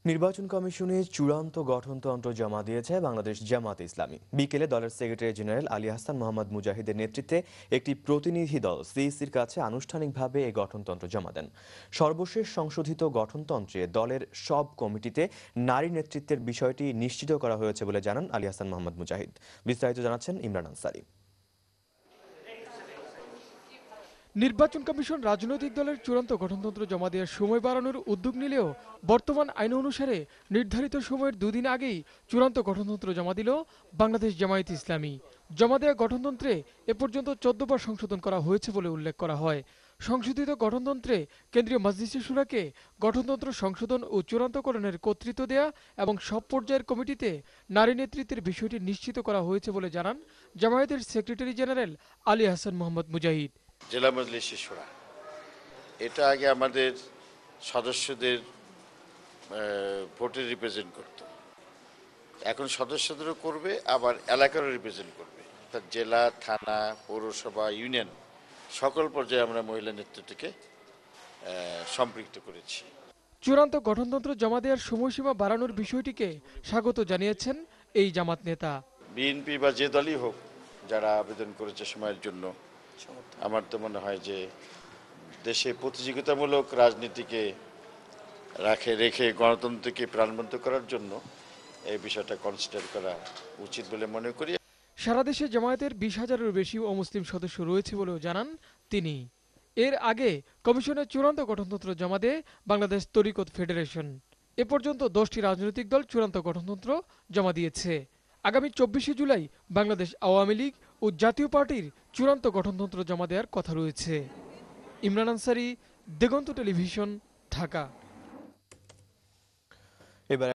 নির্বাচন কমিশনে চূড়ান্ত গঠনতন্ত্র জমা দিয়েছে বাংলাদেশ জামায়াতে ইসলামী। বিকেলে দলের সেক্রেটারি জেনারেল আলী হাসান মোহাম্মদ মুজাহিদের নেতৃত্বে একটি প্রতিনিধি দল সিইসির কাছে আনুষ্ঠানিকভাবে এই গঠনতন্ত্র জমা দেন। সর্বশেষ সংশোধিত গঠনতন্ত্রে দলের সব কমিটিতে নারী নেতৃত্বের বিষয়টি নিশ্চিত করা হয়েছে বলে জানান আলী হাসান মোহাম্মদ মুজাহিদ। বিস্তারিত জানাচ্ছেন ইমরান আনসারী। নির্বাচন কমিশন রাজনৈতিক দলের চূড়ান্ত গঠনতন্ত্র জমা দেওয়ার সময় বাড়ানোর উদ্যোগ নিলেও বর্তমান আইন অনুসারে নির্ধারিত সময়ের দুদিন আগেই চূড়ান্ত গঠনতন্ত্র জমা দিল বাংলাদেশ জামায়াতে ইসলামী। জমা দেওয়া গঠনতন্ত্রে এ পর্যন্ত 14 বার সংশোধন করা হয়েছে বলে উল্লেখ করা হয়। সংশোধিত গঠনতন্ত্রে কেন্দ্রীয় মজলিসে শুরাকে গঠনতন্ত্র সংশোধন ও চূড়ান্তকরণের কর্তৃত্ব দেয়া এবং সব পর্যায়ের কমিটিতে নারী নেতৃত্বের বিষয়টি নিশ্চিত করা হয়েছে বলে জানান জামায়াতের সেক্রেটারি জেনারেল আলী হাসান মোহাম্মদ মুজাহিদ। জেলা মজলিস শুরা এটা আগে আমাদের সদস্যদের ভোটে রিপ্রেজেন্ট করত, এখন সদস্যদেরও করবে, আবার এলাকারও রিপ্রেজেন্ট করবে। অর্থাৎ জেলা, থানা, পৌরসভা, ইউনিয়ন সকল পর্যায়ে আমরা মহিলা নেতৃত্বকে সম্পৃক্ত করেছি। চূড়ান্ত গঠনতন্ত্র জমা দেওয়ার সময়সীমা বাড়ানোর বিষয়টিকে স্বাগত জানিয়েছেন এই জামাত নেতা। বিএনপি বা যে দলই হোক যারা আবেদন করেছে সময়ের জন্য, আমার তো মনে হয় যে দেশে প্রতিযোগিতামূলক রাজনীতিকে রেখে গণতন্ত্রকে প্রাণবন্ত করার জন্য এই বিষয়টা কনসিডার করা উচিত বলে মনে করি। সারা দেশে জামায়াতের 20,000-এরও বেশি অমুসলিম সদস্য রয়েছে বলেও জানান তিনি। এর আগে কমিশনের চূড়ান্ত গঠনতন্ত্র জমা দেয় বাংলাদেশ তরিকত ফেডারেশন। এ পর্যন্ত 10টি রাজনৈতিক দল চূড়ান্ত গঠনতন্ত্র জমা দিয়েছে। আগামী 24শে জুলাই বাংলাদেশ আওয়ামী লীগ ও জাতীয় পার্টির চূড়ান্ত গঠনতন্ত্র জমা দেওয়ার কথা রয়েছে। ইমরান আনসারী, দিগন্ত টেলিভিশন, ঢাকা। এবার